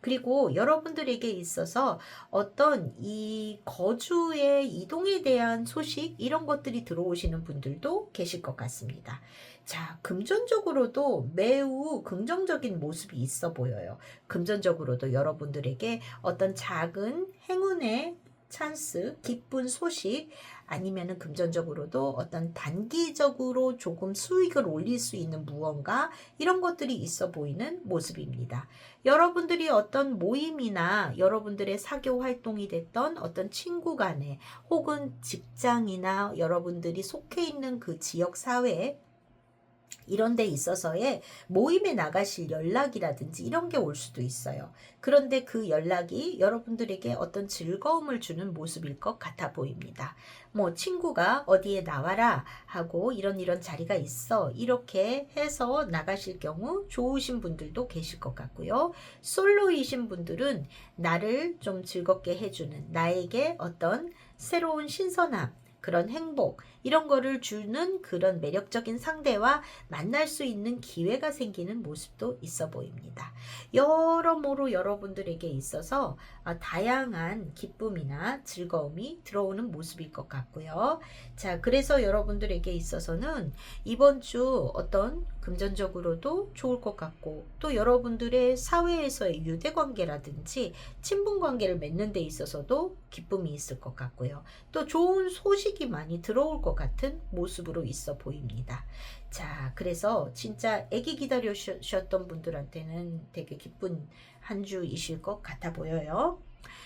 그리고 여러분들에게 있어서 어떤 이 거주의 이동에 대한 소식 이런 것들이 들어오시는 분들도 계실 것 같습니다. 자, 금전적으로도 매우 긍정적인 모습이 있어 보여요. 금전적으로도 여러분들에게 어떤 작은 행운의 찬스, 기쁜 소식 아니면은 금전적으로도 어떤 단기적으로 조금 수익을 올릴 수 있는 무언가 이런 것들이 있어 보이는 모습입니다. 여러분들이 어떤 모임이나 여러분들의 사교 활동이 됐던 어떤 친구 간에 혹은 직장이나 여러분들이 속해 있는 그 지역 사회에 이런 데 있어서의 모임에 나가실 연락이라든지 이런 게 올 수도 있어요. 그런데 그 연락이 여러분들에게 어떤 즐거움을 주는 모습일 것 같아 보입니다. 뭐 친구가 어디에 나와라 하고 이런 자리가 있어 이렇게 해서 나가실 경우 좋으신 분들도 계실 것 같고요. 솔로이신 분들은 나를 좀 즐겁게 해주는 나에게 어떤 새로운 신선함 그런 행복 이런 거를 주는 그런 매력적인 상대와 만날 수 있는 기회가 생기는 모습도 있어 보입니다. 여러모로 여러분들에게 있어서 다양한 기쁨이나 즐거움이 들어오는 모습일 것 같고요. 자, 그래서 여러분들에게 있어서는 이번 주 어떤 금전적으로도 좋을 것 같고 또 여러분들의 사회에서의 유대관계라든지 친분관계를 맺는 데 있어서도 기쁨이 있을 것 같고요. 또 좋은 소식이 많이 들어올 것 같은 모습으로 있어 보입니다. 자, 그래서 진짜 아기 기다리셨던 분들한테는 되게 기쁜 한 주이실 것 같아 보여요.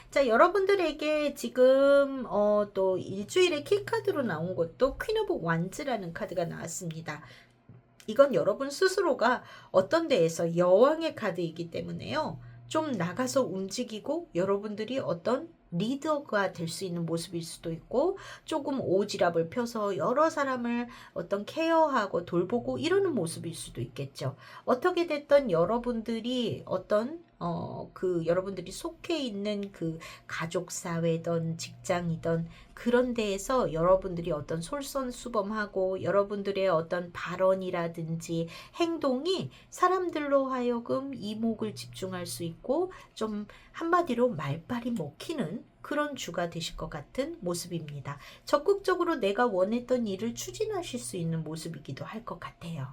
자, 여러분들에게 지금 또 일주일에 키카드로 나온 것도 퀸 오브 완즈라는 카드가 나왔습니다. 이건 여러분 스스로가 어떤 데에서 여왕의 카드이기 때문에요. 좀 나가서 움직이고 여러분들이 어떤 리더가 될 수 있는 모습일 수도 있고 조금 오지랖을 펴서 여러 사람을 어떤 케어하고 돌보고 이러는 모습일 수도 있겠죠. 어떻게 됐든 여러분들이 어떤 그 여러분들이 속해 있는 그 가족 사회든 직장이든 그런 데에서 여러분들이 어떤 솔선수범하고 여러분들의 어떤 발언이라든지 행동이 사람들로 하여금 이목을 집중할 수 있고 좀 한마디로 말빨이 먹히는 그런 주가 되실 것 같은 모습입니다. 적극적으로 내가 원했던 일을 추진하실 수 있는 모습이기도 할 것 같아요.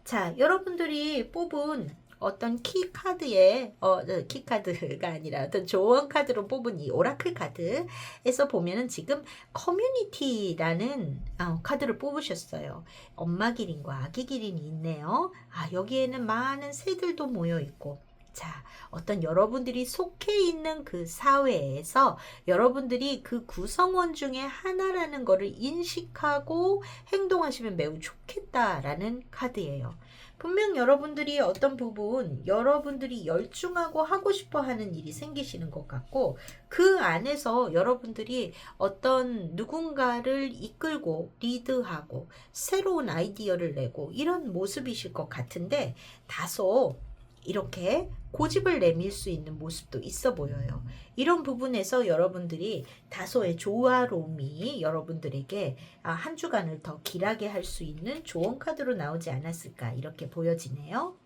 자, 여러분들이 뽑은 어떤 키카드가 아니라 어떤 조언 카드로 뽑은 이 오라클 카드에서 보면은 지금 커뮤니티라는 카드를 뽑으셨어요. 엄마 기린과 아기 기린이 있네요. 여기에는 많은 새들도 모여 있고 자, 어떤 여러분들이 속해 있는 그 사회에서 여러분들이 그 구성원 중에 하나라는 것을 인식하고 행동하시면 매우 좋겠다라는 카드예요. 분명 여러분들이 어떤 부분 여러분들이 열중하고 하고 싶어 하는 일이 생기시는 것 같고 그 안에서 여러분들이 어떤 누군가를 이끌고 리드하고 새로운 아이디어를 내고 이런 모습이실 것 같은데 다소 이렇게 고집을 내밀 수 있는 모습도 있어 보여요. 이런 부분에서 여러분들이 다소의 조화로움이 여러분들에게 한 주간을 더 길하게 할 수 있는 조언 카드로 나오지 않았을까 이렇게 보여지네요.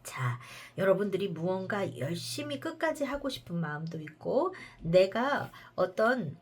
자, 여러분들이 무언가 열심히 끝까지 하고 싶은 마음도 있고 내가 어떤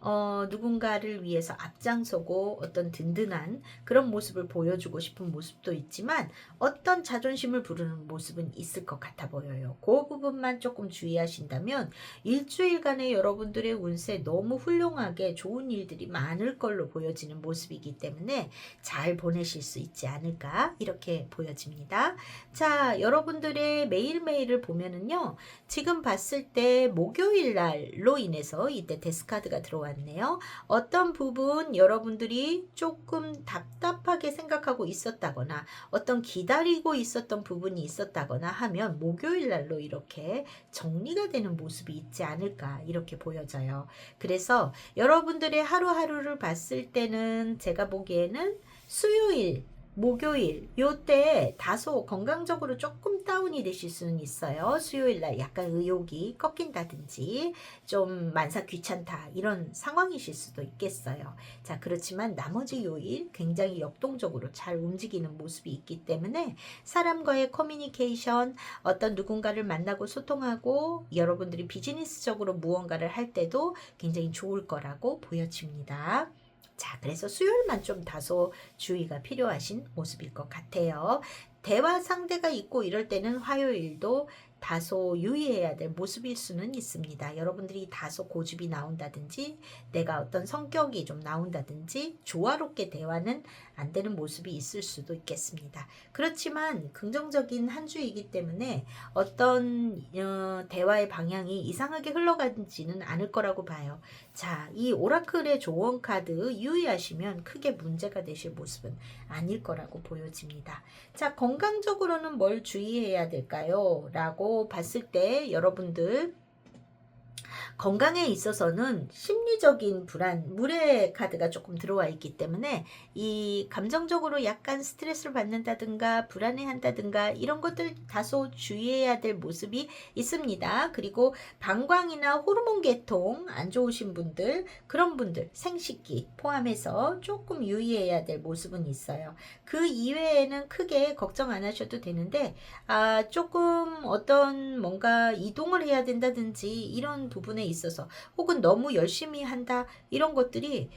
누군가를 위해서 앞장서고 어떤 든든한 그런 모습을 보여주고 싶은 모습도 있지만 어떤 자존심을 부르는 모습은 있을 것 같아 보여요. 그 부분만 조금 주의하신다면 일주일간의 여러분들의 운세 너무 훌륭하게 좋은 일들이 많을 걸로 보여지는 모습이기 때문에 잘 보내실 수 있지 않을까 이렇게 보여집니다. 자, 여러분들의 매일매일을 보면은요. 지금 봤을 때 목요일 날로 인해서 이때 데스카드가 들어왔네요. 어떤 부분 여러분들이 조금 답답하게 생각하고 있었다거나 어떤 기다리고 있었던 부분이 있었다거나 하면 목요일 날로 이렇게 정리가 되는 모습이 있지 않을까 이렇게 보여져요. 그래서 여러분들의 하루하루를 봤을 때는 제가 보기에는 수요일 목요일 요때 다소 건강적으로 조금 다운이 되실 수는 있어요. 수요일 날 약간 의욕이 꺾인다든지 좀 만사 귀찮다 이런 상황이실 수도 있겠어요. 자, 그렇지만 나머지 요일 굉장히 역동적으로 잘 움직이는 모습이 있기 때문에 사람과의 커뮤니케이션, 어떤 누군가를 만나고 소통하고 여러분들이 비즈니스적으로 무언가를 할 때도 굉장히 좋을 거라고 보여집니다. 자, 그래서 수요일만 좀 다소 주의가 필요하신 모습일 것 같아요. 대화 상대가 있고 이럴 때는 화요일도 다소 유의해야 될 모습일 수는 있습니다. 여러분들이 다소 고집이 나온다든지 내가 어떤 성격이 좀 나온다든지 조화롭게 대화는 안 되는 모습이 있을 수도 있겠습니다. 그렇지만 긍정적인 한 주이기 때문에 어떤 대화의 방향이 이상하게 흘러가지는 않을 거라고 봐요. 자, 이 오라클의 조언 카드 유의하시면 크게 문제가 되실 모습은 아닐 거라고 보여집니다. 자, 건강적으로는 뭘 주의해야 될까요? 라고 봤을 때 여러분들 건강에 있어서는 심리적인 불안, 물의 카드가 조금 들어와 있기 때문에 이 감정적으로 약간 스트레스를 받는다든가 불안해한다든가 이런 것들 다소 주의해야 될 모습이 있습니다. 그리고 방광이나 호르몬 계통 안 좋으신 분들, 그런 분들 생식기 포함해서 조금 유의해야 될 모습은 있어요. 그 이외에는 크게 걱정 안 하셔도 되는데 조금 어떤 뭔가 이동을 해야 된다든지 이런 부분에 있어서 혹은 너무 열심히 한다 이런 것들이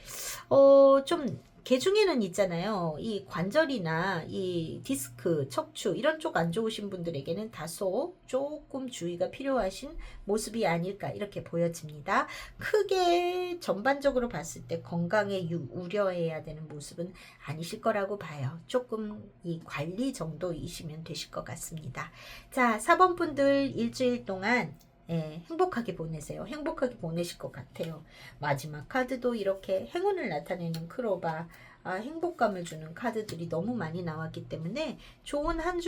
좀 개중에는 있잖아요. 이 관절이나 이 디스크, 척추 이런 쪽 안 좋으신 분들에게는 다소 조금 주의가 필요하신 모습이 아닐까 이렇게 보여집니다. 크게 전반적으로 봤을 때 건강에 우려해야 되는 모습은 아니실 거라고 봐요. 조금 이 관리 정도이시면 되실 것 같습니다. 자, 4번 분들 일주일 동안 행복하게 보내세요. 행복하게 보내실 것 같아요. 마지막 카드도 이렇게 행운을 나타내는 크로바, 행복감을 주는 카드들이 너무 많이 나왔기 때문에 좋은 한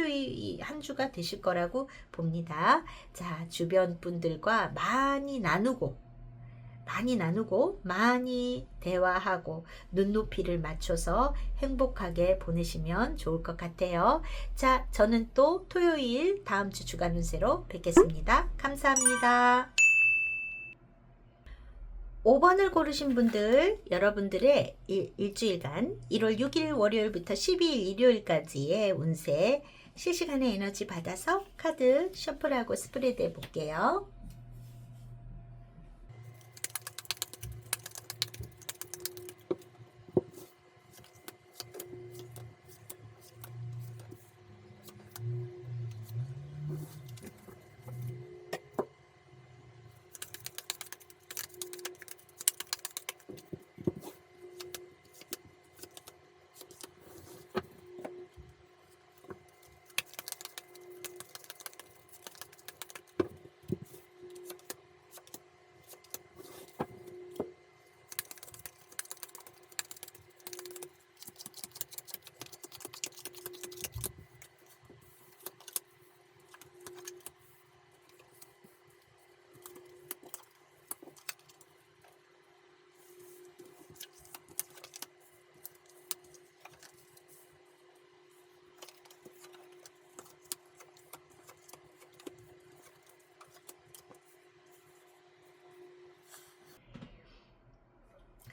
주가 되실 거라고 봅니다. 자, 주변 분들과 많이 나누고 많이 대화하고 눈높이를 맞춰서 행복하게 보내시면 좋을 것 같아요. 자, 저는 또 토요일 다음 주 주간 운세로 뵙겠습니다. 감사합니다. 5번을 고르신 분들, 여러분들의 일주일간 1월 6일 월요일부터 12일 일요일까지의 운세 실시간의 에너지 받아서 카드 셔플하고 스프레드 해볼게요.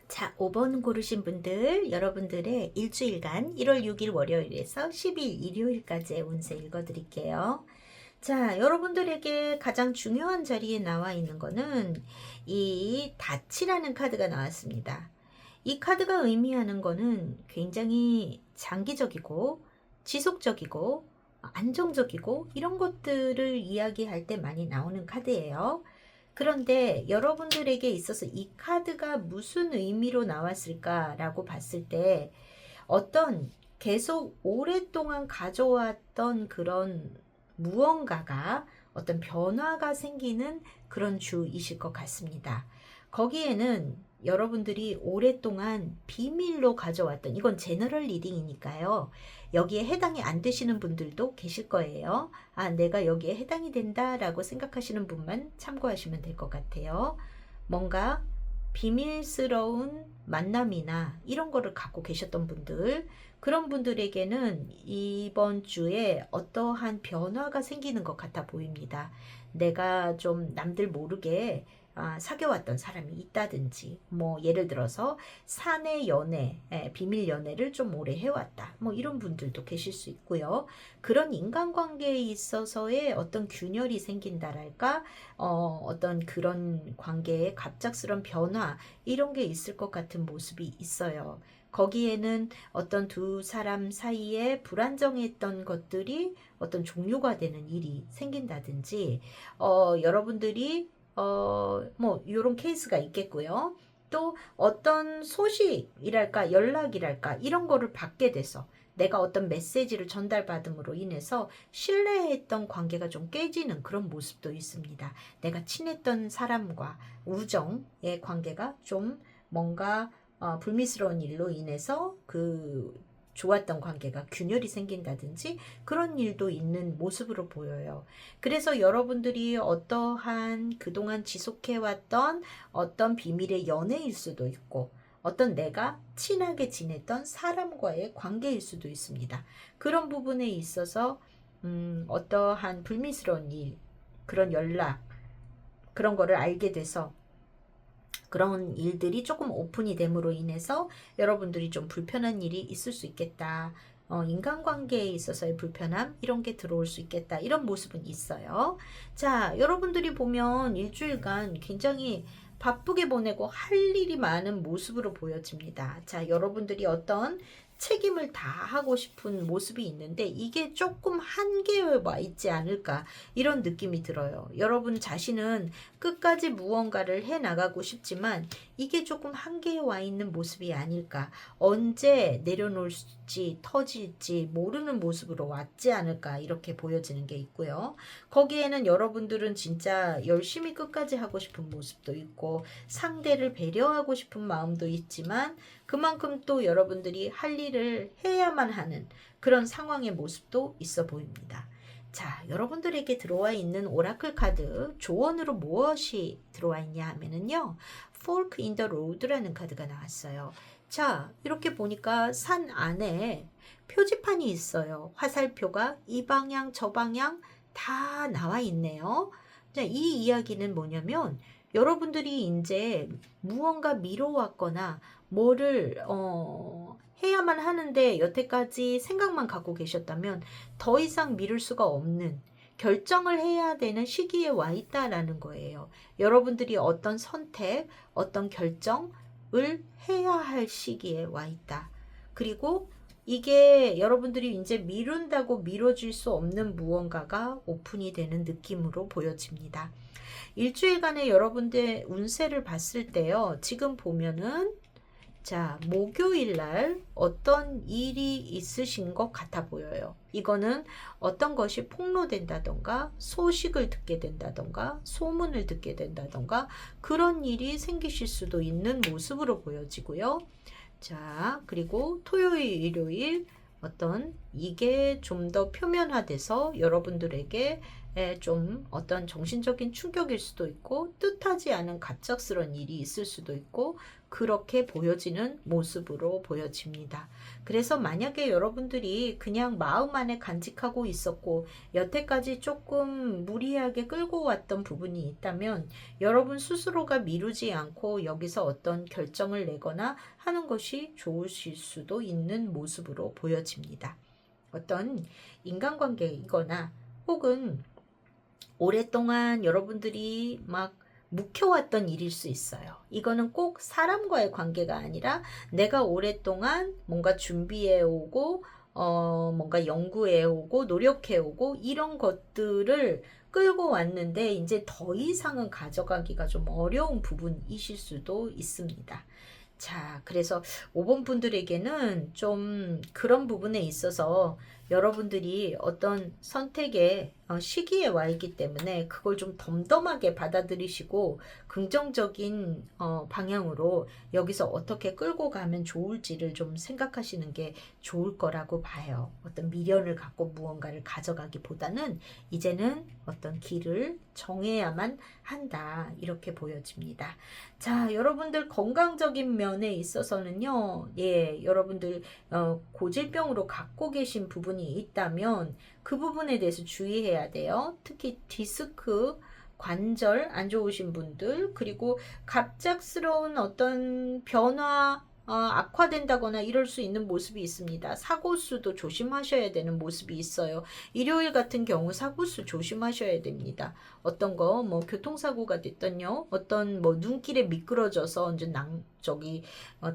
자, 5번 고르신 분들, 여러분들의 일주일간 1월 6일 월요일에서 10일 일요일까지의 운세 읽어드릴게요. 자, 여러분들에게 가장 중요한 자리에 나와 있는 거는 이 닻이라는 카드가 나왔습니다. 이 카드가 의미하는 거는 굉장히 장기적이고 지속적이고 안정적이고 이런 것들을 이야기할 때 많이 나오는 카드예요. 그런데 여러분들에게 있어서 이 카드가 무슨 의미로 나왔을까라고 봤을 때 어떤 계속 오랫동안 가져왔던 그런 무언가가 어떤 변화가 생기는 그런 주이실 것 같습니다. 거기에는 여러분들이 오랫동안 비밀로 가져왔던, 이건 제너럴 리딩이니까요. 여기에 해당이 안 되시는 분들도 계실 거예요. 아, 내가 여기에 해당이 된다라고 생각하시는 분만 참고하시면 될 것 같아요. 뭔가 비밀스러운 만남이나 이런 거를 갖고 계셨던 분들, 그런 분들에게는 이번 주에 어떠한 변화가 생기는 것 같아 보입니다. 내가 좀 남들 모르게 사귀어왔던 사람이 있다든지, 뭐 예를 들어서 사내 연애, 비밀 연애를 좀 오래 해왔다, 뭐 이런 분들도 계실 수 있고요. 그런 인간관계에 있어서의 어떤 균열이 생긴다랄까, 어떤 그런 관계의 갑작스런 변화, 이런 게 있을 것 같은 모습이 있어요. 거기에는 어떤 두 사람 사이에 불안정했던 것들이 어떤 종료가 되는 일이 생긴다든지, 여러분들이 뭐 이런 케이스가 있겠고요. 또 어떤 소식이랄까 연락이랄까 이런 거를 받게 돼서 내가 어떤 메시지를 전달받음으로 인해서 신뢰했던 관계가 좀 깨지는 그런 모습도 있습니다. 내가 친했던 사람과 우정의 관계가 좀 뭔가 불미스러운 일로 인해서 그 좋았던 관계가 균열이 생긴다든지 그런 일도 있는 모습으로 보여요. 그래서 여러분들이 어떠한 그동안 지속해왔던 어떤 비밀의 연애일 수도 있고 어떤 내가 친하게 지냈던 사람과의 관계일 수도 있습니다. 그런 부분에 있어서 어떠한 불미스러운 일, 그런 연락, 그런 거를 알게 돼서 그런 일들이 조금 오픈이 됨으로 인해서 여러분들이 좀 불편한 일이 있을 수 있겠다. 인간관계에 있어서의 불편함 이런 게 들어올 수 있겠다. 이런 모습은 있어요. 자, 여러분들이 보면 일주일간 굉장히 바쁘게 보내고 할 일이 많은 모습으로 보여집니다. 자, 여러분들이 어떤 책임을 다하고 싶은 모습이 있는데 이게 조금 한계에 와 있지 않을까 이런 느낌이 들어요. 여러분 자신은 끝까지 무언가를 해 나가고 싶지만 이게 조금 한계에 와 있는 모습이 아닐까. 언제 내려놓을지 터질지 모르는 모습으로 왔지 않을까 이렇게 보여지는 게 있고요. 거기에는 여러분들은 진짜 열심히 끝까지 하고 싶은 모습도 있고 상대를 배려하고 싶은 마음도 있지만 그만큼 또 여러분들이 할 일을 해야만 하는 그런 상황의 모습도 있어 보입니다. 자, 여러분들에게 들어와 있는 오라클 카드 조언으로 무엇이 들어와 있냐 하면은요. Fork in the Road라는 카드가 나왔어요. 자, 이렇게 보니까 산 안에 표지판이 있어요. 화살표가 이 방향 저 방향 다 나와 있네요. 자, 이 이야기는 뭐냐면 여러분들이 이제 무언가 미뤄왔거나 뭐를 해야만 하는데 여태까지 생각만 갖고 계셨다면 더 이상 미룰 수가 없는 결정을 해야 되는 시기에 와 있다라는 거예요. 여러분들이 어떤 선택, 어떤 결정을 해야 할 시기에 와 있다. 그리고 이게 여러분들이 이제 미룬다고 미뤄질 수 없는 무언가가 오픈이 되는 느낌으로 보여집니다. 일주일간의 여러분들의 운세를 봤을 때요. 지금 보면은 자, 목요일 날 어떤 일이 있으신 것 같아 보여요. 이거는 어떤 것이 폭로된다던가 소식을 듣게 된다던가 소문을 듣게 된다던가 그런 일이 생기실 수도 있는 모습으로 보여지고요. 자, 그리고 토요일, 일요일 어떤 이게 좀 더 표면화돼서 여러분들에게 좀 어떤 정신적인 충격일 수도 있고 뜻하지 않은 갑작스런 일이 있을 수도 있고 그렇게 보여지는 모습으로 보여집니다. 그래서 만약에 여러분들이 그냥 마음 안에 간직하고 있었고 여태까지 조금 무리하게 끌고 왔던 부분이 있다면 여러분 스스로가 미루지 않고 여기서 어떤 결정을 내거나 하는 것이 좋으실 수도 있는 모습으로 보여집니다. 어떤 인간관계이거나 혹은 오랫동안 여러분들이 막 묵혀왔던 일일 수 있어요. 이거는 꼭 사람과의 관계가 아니라 내가 오랫동안 뭔가 준비해오고 뭔가 연구해오고 노력해오고 이런 것들을 끌고 왔는데 이제 더 이상은 가져가기가 좀 어려운 부분이실 수도 있습니다. 자, 그래서 5번 분들에게는 좀 그런 부분에 있어서 여러분들이 어떤 선택의 시기에 와 있기 때문에 그걸 좀 덤덤하게 받아들이시고 긍정적인 방향으로 여기서 어떻게 끌고 가면 좋을지를 좀 생각하시는 게 좋을 거라고 봐요. 어떤 미련을 갖고 무언가를 가져가기보다는 이제는 어떤 길을 정해야만 한다. 이렇게 보여집니다. 자, 여러분들 건강적인 면에 있어서는요, 예, 여러분들 고질병으로 갖고 계신 부분이 있다면 그 부분에 대해서 주의해야 돼요. 특히 디스크, 관절 안 좋으신 분들, 그리고 갑작스러운 어떤 변화, 악화된다거나 이럴 수 있는 모습이 있습니다. 사고수도 조심하셔야 되는 모습이 있어요. 일요일 같은 경우 사고수 조심하셔야 됩니다. 어떤 거 뭐 교통사고가 됐던요, 어떤 뭐 눈길에 미끄러져서 이제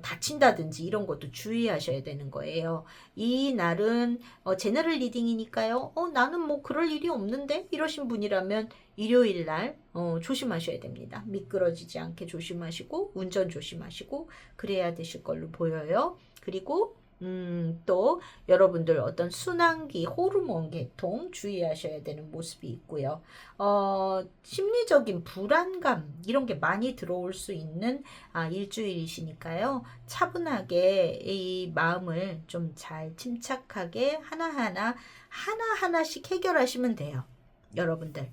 다친다든지 이런 것도 주의하셔야 되는 거예요. 이 날은 제너럴 리딩이니까요. 나는 뭐 그럴 일이 없는데 이러신 분이라면 일요일 날 조심하셔야 됩니다. 미끄러지지 않게 조심하시고 운전 조심하시고 그래야 되실 걸로 보여요. 그리고 또 여러분들 어떤 순환기, 호르몬 계통 주의하셔야 되는 모습이 있고요. 심리적인 불안감 이런 게 많이 들어올 수 있는 일주일이시니까요. 차분하게 이 마음을 좀 잘 침착하게 하나하나씩 해결하시면 돼요. 여러분들.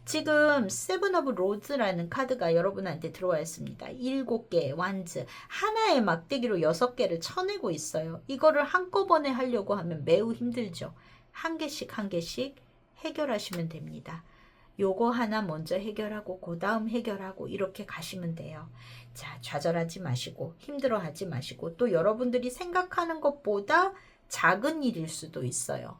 지금 세븐 오브 로즈라는 카드가 여러분한테 들어와 있습니다. 7개의 완즈, 하나의 막대기로 6개를 쳐내고 있어요. 이거를 한꺼번에 하려고 하면 매우 힘들죠. 한 개씩 해결하시면 됩니다. 요거 하나 먼저 해결하고 그 다음 해결하고 이렇게 가시면 돼요. 자, 좌절하지 마시고 힘들어하지 마시고 또 여러분들이 생각하는 것보다 작은 일일 수도 있어요.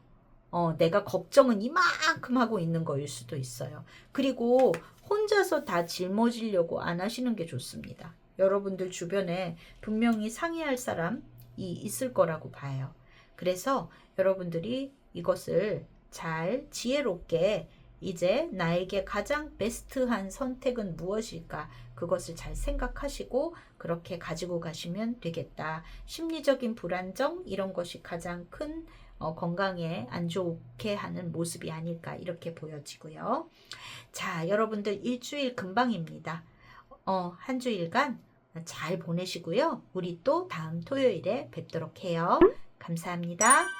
내가 걱정은 이만큼 하고 있는 거일 수도 있어요. 그리고 혼자서 다 짊어지려고 안 하시는 게 좋습니다. 여러분들 주변에 분명히 상의할 사람이 있을 거라고 봐요. 그래서 여러분들이 이것을 잘 지혜롭게 이제 나에게 가장 베스트한 선택은 무엇일까? 그것을 잘 생각하시고 그렇게 가지고 가시면 되겠다. 심리적인 불안정 이런 것이 가장 큰 건강에 안 좋게 하는 모습이 아닐까 이렇게 보여지고요. 자, 여러분들 일주일 금방입니다. 한 주일간 잘 보내시고요. 우리 또 다음 토요일에 뵙도록 해요. 감사합니다.